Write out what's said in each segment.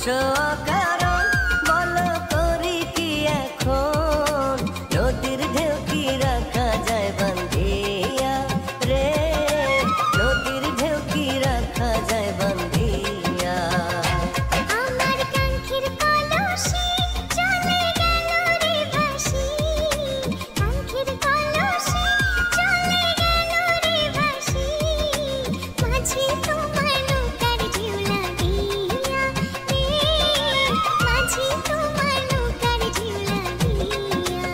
দোষ কারণ বলো করি কি এখন, নদীর ঢেউ কি রাখা যায় বান্ধিয়া রে, নদীর ঢেউ কি রাখা যায় বান্ধিয়া। আমার কাঙ্ক্ষের কলসি চলে গেল রে ভাসি, কাঙ্ক্ষের কলসি চলে গেল রে ভাসি, মাঝি তোমার নৌকার ঢেউ লাগিয়া রে, মাঝি তোমার নৌকার ঢেউ লাগিয়া।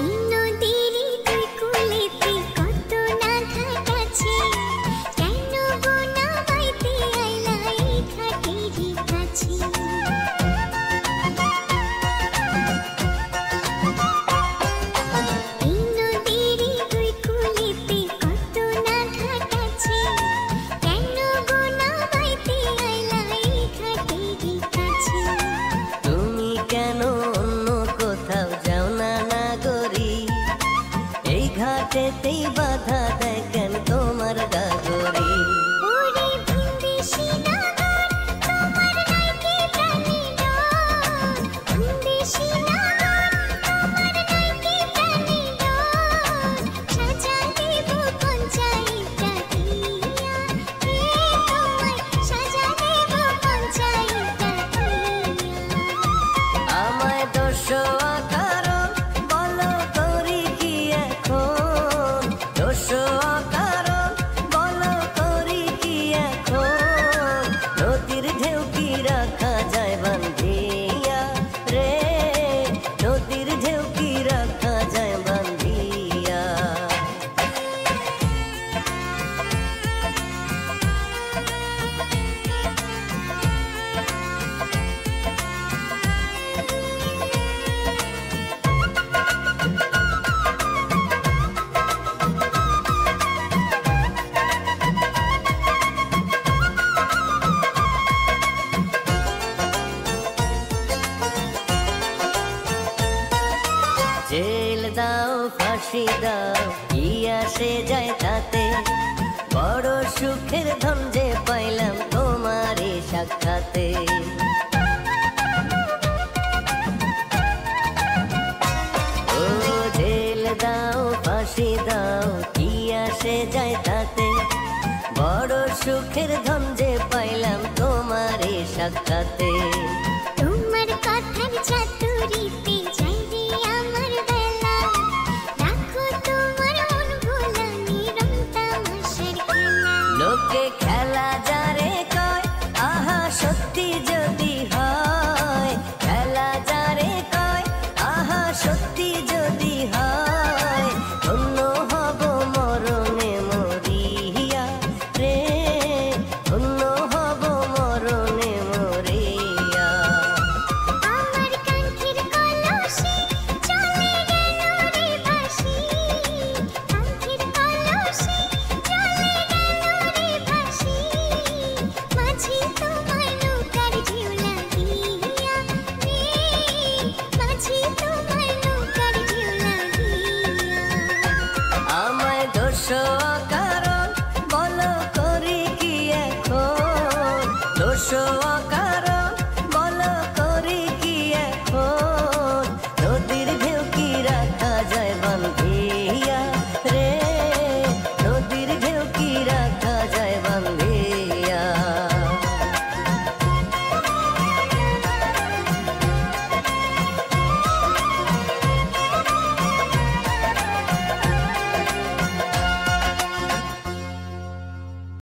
এই নদীরই দুই কূলেতে কত না ঘাট আছে, কেন গো না বাইতে আইলা এই ঘাটেরই কাছে। এই নদীরই দুই কূলেতে কত না ঘাট আছে, কেন গো না বাইতে আইলা এই ঘাটেরই কাছে। তুমি কেন অন্য কোথাও যাও না নাগরি, এই ঘাটেতেই বাধা দেয় কেন তোমার গাগরি। ওরে ভিনদেশি নাগর তোমার নাইকে প্রাণে ডর, ভিনদেশি নাগর তোমার নাইকে প্রাণে ডর, সাজা দেব পঞ্চায়েতটা দিয়া রে, তোমায় সাজা দেব পঞ্চায়েতটা দিয়া। আমায় দোষ কারণ বলো করি কি এখন, দোষ কারণ বলো করি কি এখন, নদীর ঢেউ কি রাখা যায় বান্ধিয়া রে, নদীর ঢেউ কি রাখা যায় বান্ধিয়া। জেল দাও ফাঁসি দাও কি আসে যায় তাতে, বড় সুখের ধন যে পাইলাম তোমারই সাক্ষাতে। ও জেল দাও ফাঁসি দাও কি আসে যায় তাতে, বড় সুখের ধন যে পাইলাম তোমারই সাক্ষাতে।